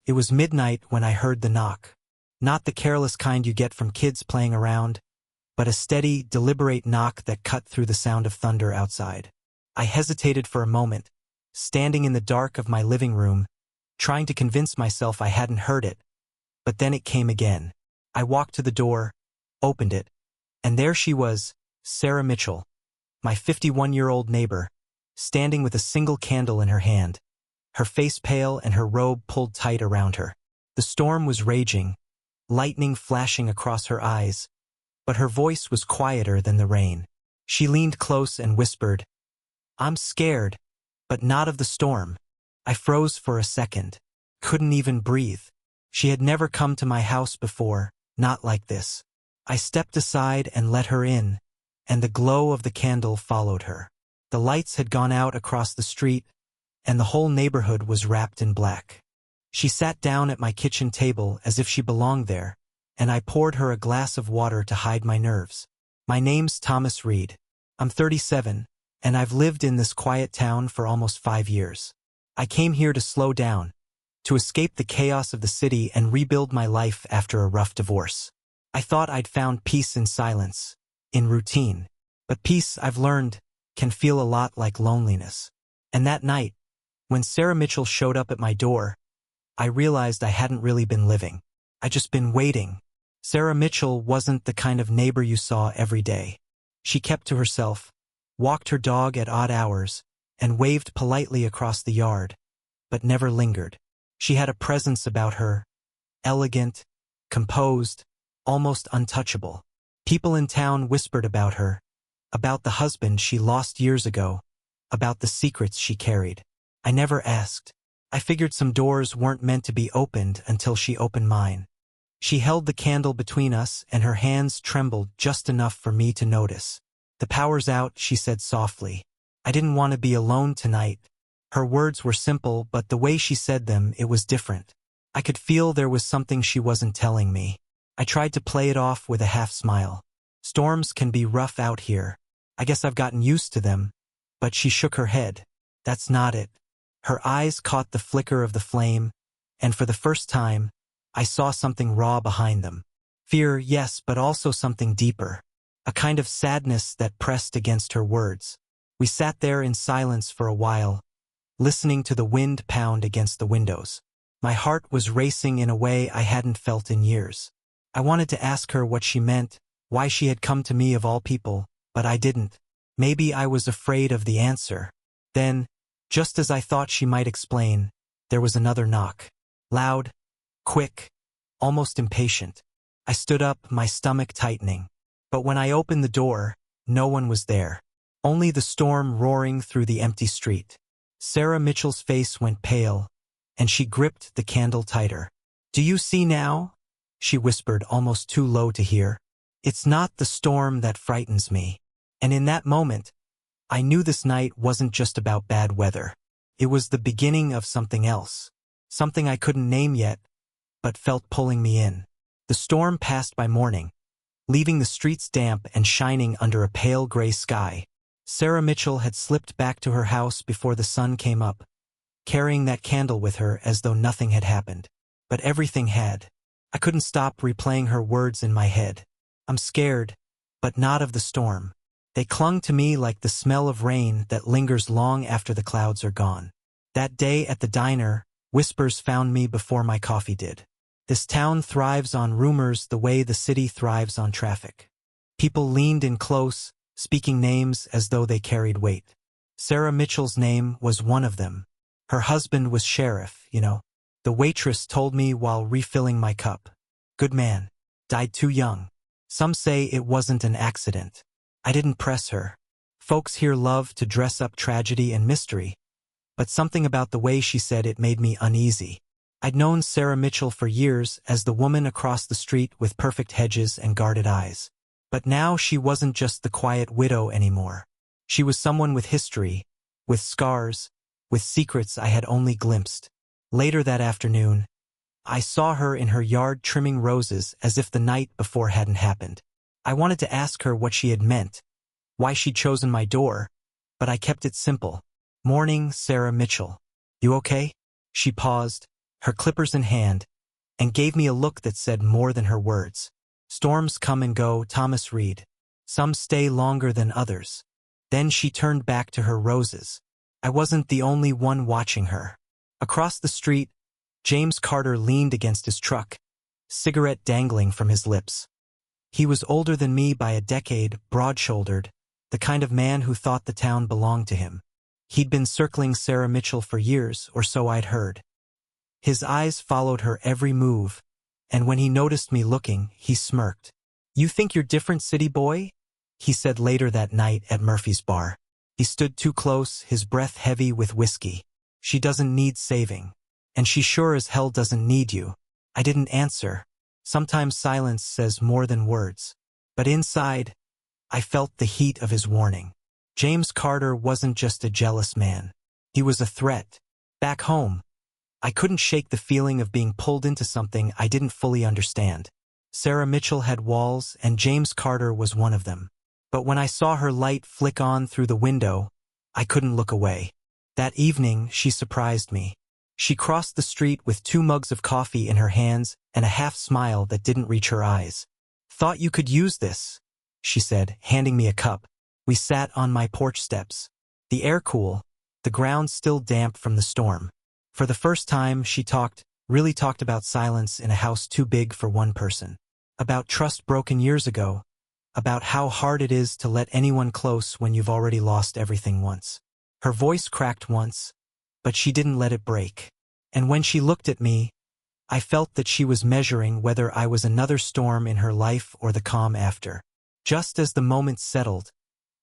It was midnight when I heard the knock. Not the careless kind you get from kids playing around, but a steady, deliberate knock that cut through the sound of thunder outside. I hesitated for a moment, standing in the dark of my living room, trying to convince myself I hadn't heard it. But then it came again. I walked to the door, opened it, and there she was, Sarah Mitchell, my 51-year-old neighbor, standing with a single candle in her hand, her face pale and her robe pulled tight around her. The storm was raging, lightning flashing across her eyes, but her voice was quieter than the rain. She leaned close and whispered, "I'm scared, but not of the storm." I froze for a second, couldn't even breathe. She had never come to my house before, not like this. I stepped aside and let her in, and the glow of the candle followed her. The lights had gone out across the street, and the whole neighborhood was wrapped in black. She sat down at my kitchen table as if she belonged there, and I poured her a glass of water to hide my nerves. "My name's Thomas Reed. I'm 37, and I've lived in this quiet town for almost 5 years. I came here to slow down, to escape the chaos of the city and rebuild my life after a rough divorce. I thought I'd found peace in silence, in routine. But peace, I've learned, can feel a lot like loneliness. And that night, when Sarah Mitchell showed up at my door, I realized I hadn't really been living. I'd just been waiting. Sarah Mitchell wasn't the kind of neighbor you saw every day. She kept to herself, walked her dog at odd hours, and waved politely across the yard, but never lingered. She had a presence about her, elegant, composed, almost untouchable. People in town whispered about her, about the husband she lost years ago, about the secrets she carried. I never asked. I figured some doors weren't meant to be opened until she opened mine. She held the candle between us and her hands trembled just enough for me to notice. "The power's out," she said softly. I didn't want to be alone tonight. Her words were simple, but the way she said them, it was different. I could feel there was something she wasn't telling me. I tried to play it off with a half smile. "Storms can be rough out here. I guess I've gotten used to them." But she shook her head. "That's not it." Her eyes caught the flicker of the flame, and for the first time, I saw something raw behind them. Fear, yes, but also something deeper. A kind of sadness that pressed against her words. We sat there in silence for a while, listening to the wind pound against the windows. My heart was racing in a way I hadn't felt in years. I wanted to ask her what she meant, why she had come to me of all people, but I didn't. Maybe I was afraid of the answer. Then, just as I thought she might explain, there was another knock. Loud, quick, almost impatient. I stood up, my stomach tightening. But when I opened the door, no one was there. Only the storm roaring through the empty street. Sarah Mitchell's face went pale, and she gripped the candle tighter. "Do you see now?" she whispered, almost too low to hear. "It's not the storm that frightens me." And in that moment, I knew this night wasn't just about bad weather. It was the beginning of something else. Something I couldn't name yet, but felt pulling me in. The storm passed by morning, leaving the streets damp and shining under a pale gray sky. Sarah Mitchell had slipped back to her house before the sun came up, carrying that candle with her as though nothing had happened. But everything had. I couldn't stop replaying her words in my head. "I'm scared, but not of the storm." They clung to me like the smell of rain that lingers long after the clouds are gone. That day at the diner, whispers found me before my coffee did. This town thrives on rumors the way the city thrives on traffic. People leaned in close, speaking names as though they carried weight. Sarah Mitchell's name was one of them. Her husband was sheriff, you know. The waitress told me while refilling my cup. Good man. Died too young. Some say it wasn't an accident. I didn't press her. Folks here love to dress up tragedy and mystery. But something about the way she said it made me uneasy. I'd known Sarah Mitchell for years as the woman across the street with perfect hedges and guarded eyes. But now she wasn't just the quiet widow anymore. She was someone with history, with scars, with secrets I had only glimpsed. Later that afternoon, I saw her in her yard trimming roses as if the night before hadn't happened. I wanted to ask her what she had meant, why she'd chosen my door, but I kept it simple. "Morning, Sarah Mitchell. You okay?" She paused, her clippers in hand, and gave me a look that said more than her words. Storms come and go, Thomas Reed. Some stay longer than others. Then she turned back to her roses. I wasn't the only one watching her. Across the street, James Carter leaned against his truck, cigarette dangling from his lips. He was older than me by a decade, broad-shouldered, the kind of man who thought the town belonged to him. He'd been circling Sarah Mitchell for years, or so I'd heard. His eyes followed her every move, and when he noticed me looking, he smirked. "You think you're different, city boy?" he said later that night at Murphy's bar. He stood too close, his breath heavy with whiskey. "She doesn't need saving. And she sure as hell doesn't need you." I didn't answer. Sometimes silence says more than words. But inside, I felt the heat of his warning. James Carter wasn't just a jealous man. He was a threat. Back home, I couldn't shake the feeling of being pulled into something I didn't fully understand. Sarah Mitchell had walls, and James Carter was one of them. But when I saw her light flick on through the window, I couldn't look away. That evening, she surprised me. She crossed the street with 2 mugs of coffee in her hands and a half-smile that didn't reach her eyes. "Thought you could use this," she said, handing me a cup. We sat on my porch steps. The air cool, the ground still damp from the storm. For the first time, she really talked about silence in a house too big for one person. About trust broken years ago. About how hard it is to let anyone close when you've already lost everything once. Her voice cracked once, but she didn't let it break. And when she looked at me, I felt that she was measuring whether I was another storm in her life or the calm after. Just as the moment settled,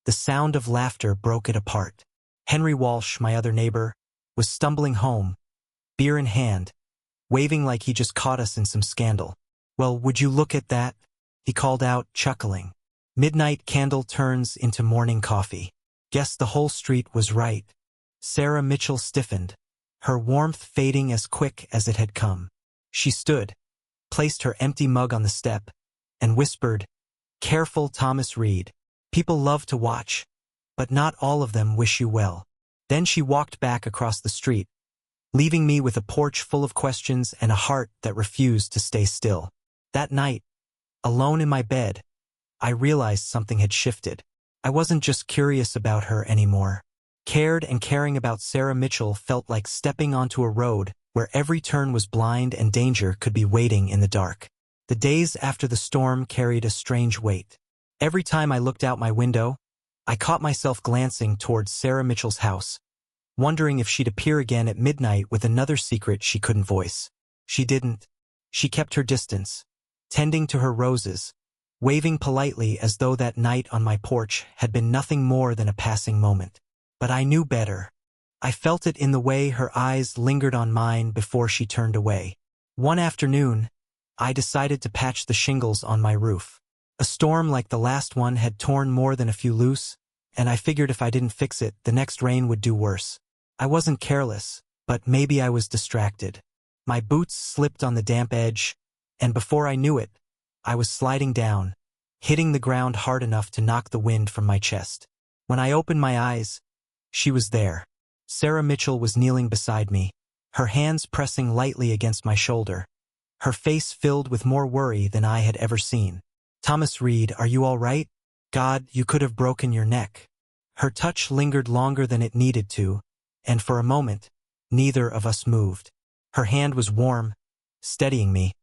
the sound of laughter broke it apart. Henry Walsh, my other neighbor, was stumbling home, beer in hand, waving like he just caught us in some scandal. "Well, would you look at that?" he called out, chuckling. Midnight candle turns into morning coffee. Guess the whole street was right. Sarah Mitchell stiffened, her warmth fading as quick as it had come. She stood, placed her empty mug on the step, and whispered, "Careful, Thomas Reed. People love to watch, but not all of them wish you well." Then she walked back across the street, leaving me with a porch full of questions and a heart that refused to stay still. That night, alone in my bed, I realized something had shifted. I wasn't just curious about her anymore. Cared and caring about Sarah Mitchell felt like stepping onto a road where every turn was blind and danger could be waiting in the dark. The days after the storm carried a strange weight. Every time I looked out my window, I caught myself glancing towards Sarah Mitchell's house, wondering if she'd appear again at midnight with another secret she couldn't voice. She didn't. She kept her distance, tending to her roses, waving politely as though that night on my porch had been nothing more than a passing moment. But I knew better. I felt it in the way her eyes lingered on mine before she turned away. One afternoon, I decided to patch the shingles on my roof. A storm like the last one had torn more than a few loose, and I figured if I didn't fix it, the next rain would do worse. I wasn't careless, but maybe I was distracted. My boots slipped on the damp edge, and before I knew it, I was sliding down, hitting the ground hard enough to knock the wind from my chest. When I opened my eyes, she was there. Sarah Mitchell was kneeling beside me, her hands pressing lightly against my shoulder, her face filled with more worry than I had ever seen. "Thomas Reed, are you all right? God, you could have broken your neck." Her touch lingered longer than it needed to, and for a moment, neither of us moved. Her hand was warm, steadying me,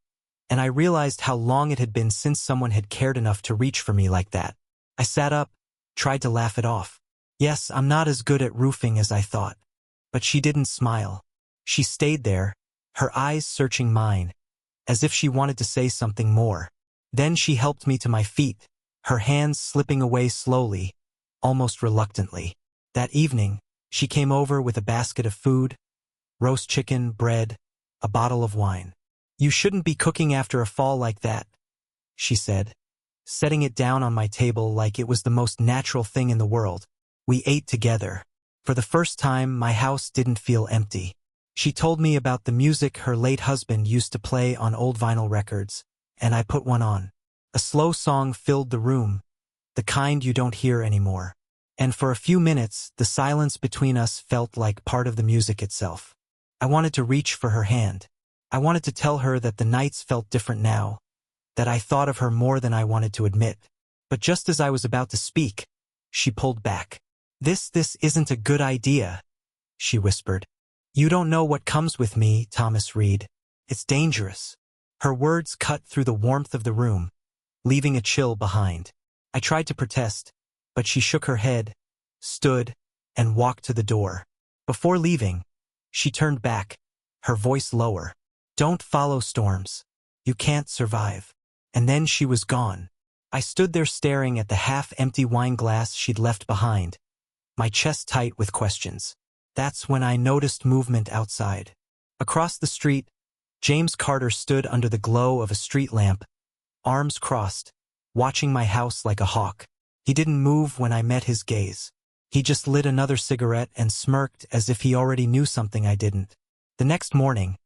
and I realized how long it had been since someone had cared enough to reach for me like that. I sat up, tried to laugh it off. Yes, I'm not as good at roofing as I thought. But she didn't smile. She stayed there, her eyes searching mine, as if she wanted to say something more. Then she helped me to my feet, her hands slipping away slowly, almost reluctantly. That evening, she came over with a basket of food, roast chicken, bread, a bottle of wine. "You shouldn't be cooking after a fall like that," she said, setting it down on my table like it was the most natural thing in the world. We ate together. For the first time, my house didn't feel empty. She told me about the music her late husband used to play on old vinyl records, and I put one on. A slow song filled the room, the kind you don't hear anymore. And for a few minutes, the silence between us felt like part of the music itself. I wanted to reach for her hand, I wanted to tell her that the nights felt different now, that I thought of her more than I wanted to admit. But just as I was about to speak, she pulled back. This isn't a good idea," she whispered. "You don't know what comes with me, Thomas Reed. It's dangerous." Her words cut through the warmth of the room, leaving a chill behind. I tried to protest, but she shook her head, stood, and walked to the door. Before leaving, she turned back, her voice lower. "Don't follow storms. You can't survive." And then she was gone. I stood there staring at the half-empty wine glass she'd left behind, my chest tight with questions. That's when I noticed movement outside. Across the street, James Carter stood under the glow of a street lamp, arms crossed, watching my house like a hawk. He didn't move when I met his gaze. He just lit another cigarette and smirked as if he already knew something I didn't. The next morning,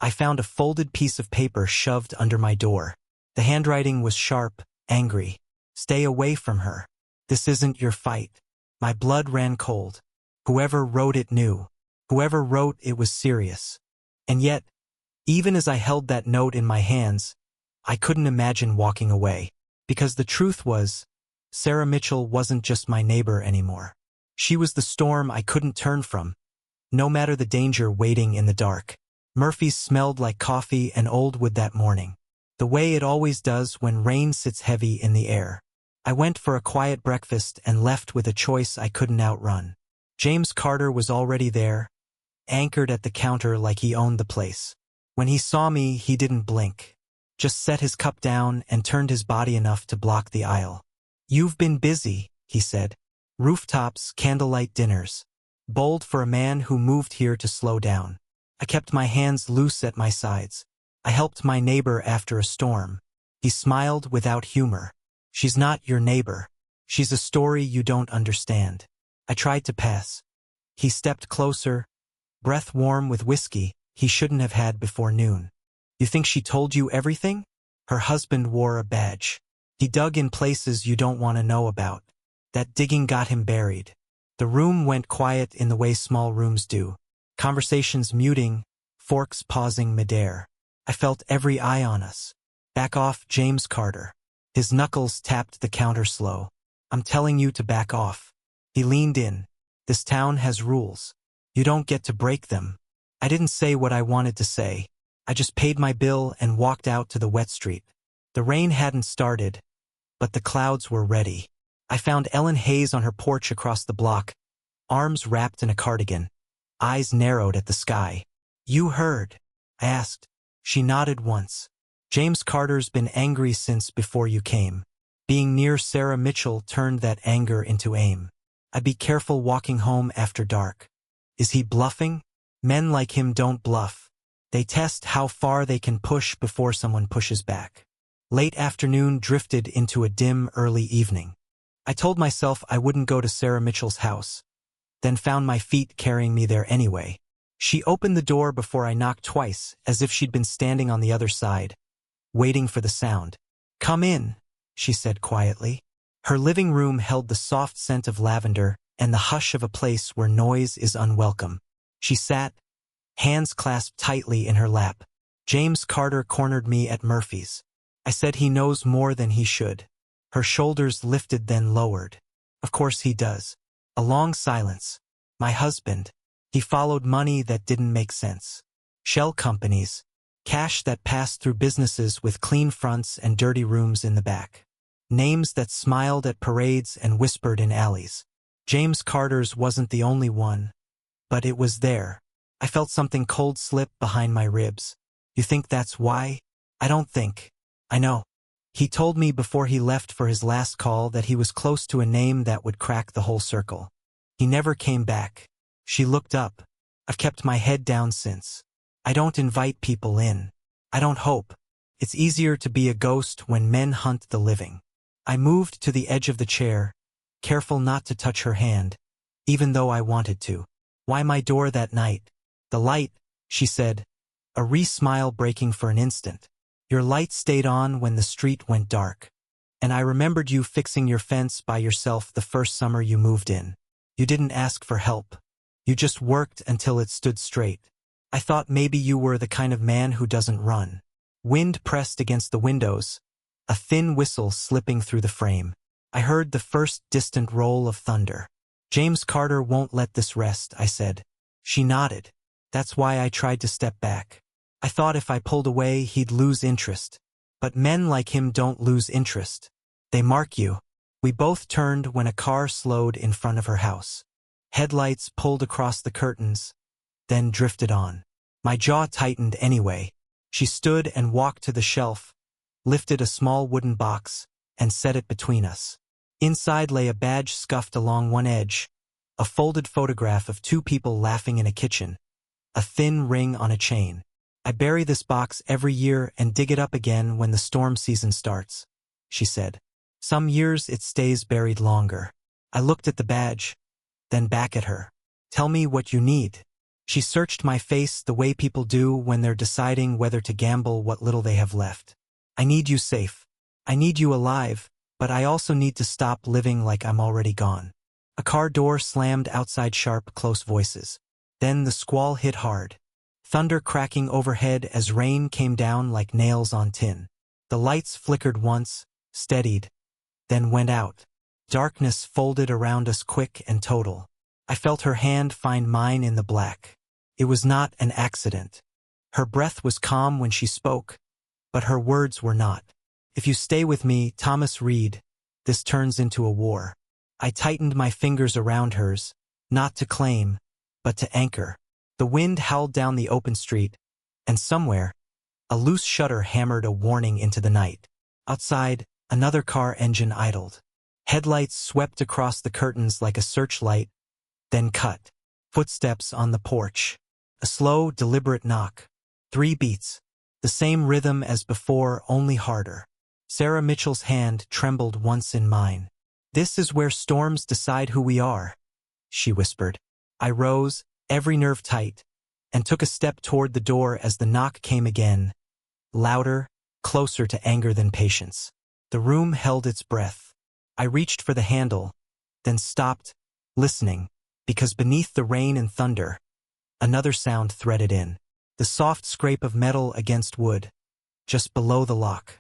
I found a folded piece of paper shoved under my door. The handwriting was sharp, angry. "Stay away from her. This isn't your fight." My blood ran cold. Whoever wrote it knew. Whoever wrote it was serious. And yet, even as I held that note in my hands, I couldn't imagine walking away. Because the truth was, Sarah Mitchell wasn't just my neighbor anymore. She was the storm I couldn't turn from, no matter the danger waiting in the dark. Murphy's smelled like coffee and old wood that morning, the way it always does when rain sits heavy in the air. I went for a quiet breakfast and left with a choice I couldn't outrun. James Carter was already there, anchored at the counter like he owned the place. When he saw me, he didn't blink, just set his cup down and turned his body enough to block the aisle. "You've been busy," he said. "Rooftops, candlelight dinners. Bold for a man who moved here to slow down." I kept my hands loose at my sides. I helped my neighbor after a storm. He smiled without humor. "She's not your neighbor. She's a story you don't understand." I tried to pass. He stepped closer, breath warm with whiskey he shouldn't have had before noon. "You think she told you everything?" Her husband wore a badge. He dug in places you don't want to know about. That digging got him buried. The room went quiet in the way small rooms do. Conversations muting, forks pausing midair. I felt every eye on us. "Back off, James Carter." His knuckles tapped the counter slow. "I'm telling you to back off." He leaned in. "This town has rules. You don't get to break them." I didn't say what I wanted to say. I just paid my bill and walked out to the wet street. The rain hadn't started, but the clouds were ready. I found Ellen Hayes on her porch across the block, arms wrapped in a cardigan, eyes narrowed at the sky. "You heard?" I asked. She nodded once. "James Carter's been angry since before you came. Being near Sarah Mitchell turned that anger into aim. I'd be careful walking home after dark." Is he bluffing? Men like him don't bluff. They test how far they can push before someone pushes back. Late afternoon drifted into a dim early evening. I told myself I wouldn't go to Sarah Mitchell's house, then found my feet carrying me there anyway. She opened the door before I knocked twice, as if she'd been standing on the other side, waiting for the sound. "Come in," she said quietly. Her living room held the soft scent of lavender and the hush of a place where noise is unwelcome. She sat, hands clasped tightly in her lap. "James Carter cornered me at Murphy's. I said he knows more than he should." Her shoulders lifted then lowered. "Of course he does." A long silence. "My husband. He followed money that didn't make sense. Shell companies. Cash that passed through businesses with clean fronts and dirty rooms in the back. Names that smiled at parades and whispered in alleys. James Carter's wasn't the only one, but it was there. I felt something cold slip behind my ribs. "You think that's why?" "I don't think. I know. He told me before he left for his last call that he was close to a name that would crack the whole circle. He never came back." She looked up. "I've kept my head down since. I don't invite people in. I don't hope. It's easier to be a ghost when men hunt the living." I moved to the edge of the chair, careful not to touch her hand, even though I wanted to. "Why my door that night?" "The light," she said, a smile breaking for an instant. "Your light stayed on when the street went dark. And I remembered you fixing your fence by yourself the first summer you moved in. You didn't ask for help. You just worked until it stood straight. I thought maybe you were the kind of man who doesn't run. Wind pressed against the windows, a thin whistle slipping through the frame. I heard the first distant roll of thunder. James Carter won't let this rest, I said. She nodded. That's why I tried to step back. I thought if I pulled away, he'd lose interest. But men like him don't lose interest. They mark you. We both turned when a car slowed in front of her house. Headlights pulled across the curtains, then drifted on. My jaw tightened anyway. She stood and walked to the shelf, lifted a small wooden box, and set it between us. Inside lay a badge scuffed along one edge, a folded photograph of two people laughing in a kitchen, a thin ring on a chain. I bury this box every year and dig it up again when the storm season starts, she said. Some years it stays buried longer. I looked at the badge, then back at her. Tell me what you need. She searched my face the way people do when they're deciding whether to gamble what little they have left. I need you safe. I need you alive, but I also need to stop living like I'm already gone. A car door slammed outside sharp, close voices. Then the squall hit hard. Thunder cracking overhead as rain came down like nails on tin. The lights flickered once, steadied, then went out. Darkness folded around us quick and total. I felt her hand find mine in the black. It was not an accident. Her breath was calm when she spoke, but her words were not. If you stay with me, Thomas Reed, this turns into a war. I tightened my fingers around hers, not to claim, but to anchor. The wind howled down the open street, and somewhere, a loose shutter hammered a warning into the night. Outside, another car engine idled. Headlights swept across the curtains like a searchlight, then cut. Footsteps on the porch. A slow, deliberate knock. 3 beats. The same rhythm as before, only harder. Sarah Mitchell's hand trembled once in mine. This is where storms decide who we are, she whispered. I rose, every nerve tight, and took a step toward the door as the knock came again, louder, closer to anger than patience. The room held its breath. I reached for the handle, then stopped, listening, because beneath the rain and thunder, another sound threaded in. The soft scrape of metal against wood, just below the lock.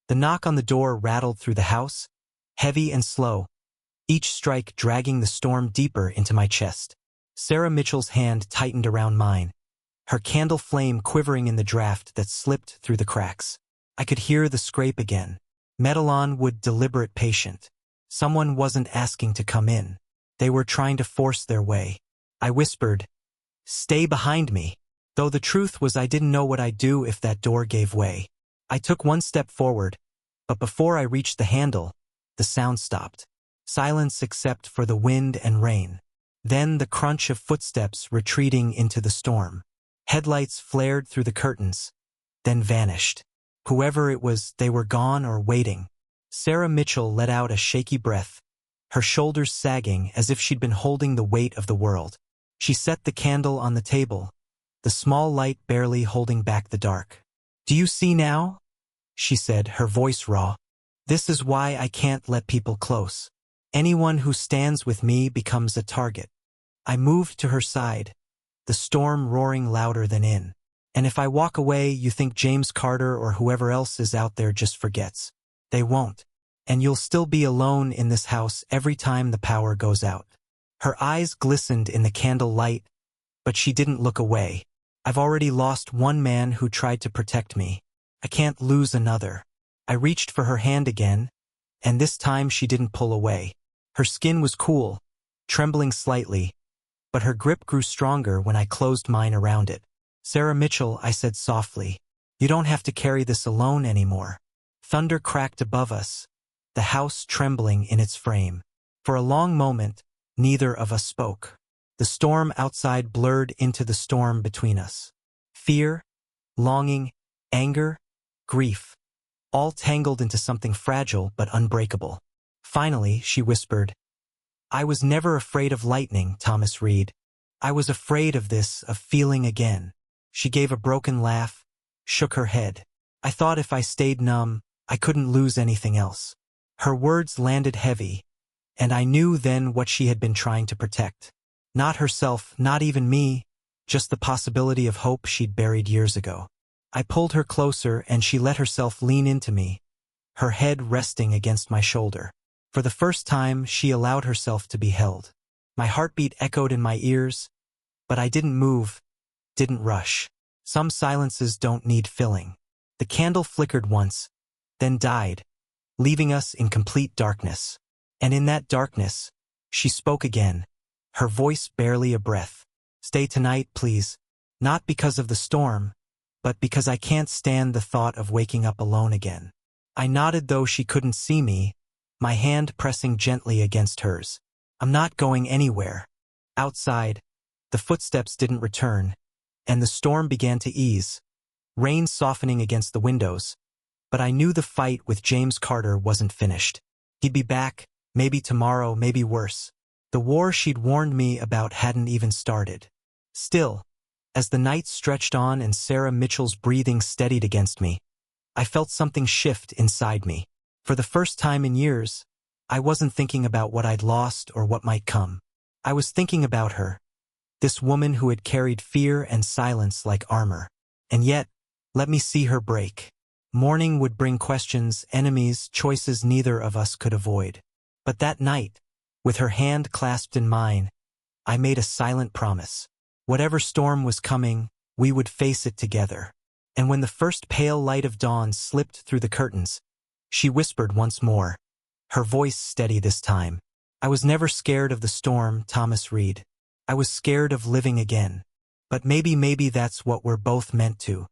The knock on the door rattled through the house, heavy and slow, each strike dragging the storm deeper into my chest. Sarah Mitchell's hand tightened around mine, her candle flame quivering in the draft that slipped through the cracks. I could hear the scrape again. Metal on wood, deliberate, patient. Someone wasn't asking to come in. They were trying to force their way. I whispered, "Stay behind me," though the truth was I didn't know what I'd do if that door gave way. I took one step forward, but before I reached the handle, the sound stopped. Silence except for the wind and rain. Then the crunch of footsteps retreating into the storm. Headlights flared through the curtains, then vanished. Whoever it was, they were gone or waiting. Sarah Mitchell let out a shaky breath, her shoulders sagging as if she'd been holding the weight of the world. She set the candle on the table, the small light barely holding back the dark. "Do you see now?" she said, her voice raw. "This is why I can't let people close. Anyone who stands with me becomes a target." I moved to her side, the storm roaring louder than in. "And if I walk away, you think James Carter or whoever else is out there just forgets. They won't. And you'll still be alone in this house every time the power goes out." Her eyes glistened in the candle light, but she didn't look away. "I've already lost one man who tried to protect me. I can't lose another." I reached for her hand again, and this time she didn't pull away. Her skin was cool, trembling slightly, but her grip grew stronger when I closed mine around it. "Sarah Mitchell," I said softly, "you don't have to carry this alone anymore." Thunder cracked above us, the house trembling in its frame. For a long moment, neither of us spoke. The storm outside blurred into the storm between us. Fear, longing, anger, grief, all tangled into something fragile but unbreakable. Finally, she whispered, "I was never afraid of lightning, Thomas Reed. I was afraid of this, of feeling again." She gave a broken laugh, shook her head. "I thought if I stayed numb, I couldn't lose anything else." Her words landed heavy, and I knew then what she had been trying to protect. Not herself, not even me, just the possibility of hope she'd buried years ago. I pulled her closer and she let herself lean into me, her head resting against my shoulder. For the first time, she allowed herself to be held. My heartbeat echoed in my ears, but I didn't move, didn't rush. Some silences don't need filling. The candle flickered once, then died, leaving us in complete darkness. And in that darkness, she spoke again, her voice barely a breath. "Stay tonight, please. Not because of the storm, but because I can't stand the thought of waking up alone again." I nodded though she couldn't see me, my hand pressing gently against hers. "I'm not going anywhere." Outside, the footsteps didn't return, and the storm began to ease, rain softening against the windows. But I knew the fight with James Carter wasn't finished. He'd be back, maybe tomorrow, maybe worse. The war she'd warned me about hadn't even started. Still, as the night stretched on and Sarah Mitchell's breathing steadied against me, I felt something shift inside me. For the first time in years, I wasn't thinking about what I'd lost or what might come. I was thinking about her, this woman who had carried fear and silence like armor. And yet, let me see her break. Morning would bring questions, enemies, choices neither of us could avoid. But that night, with her hand clasped in mine, I made a silent promise. Whatever storm was coming, we would face it together. And when the first pale light of dawn slipped through the curtains, she whispered once more, her voice steady this time. "I was never scared of the storm, Thomas Reed. I was scared of living again. But maybe that's what we're both meant to.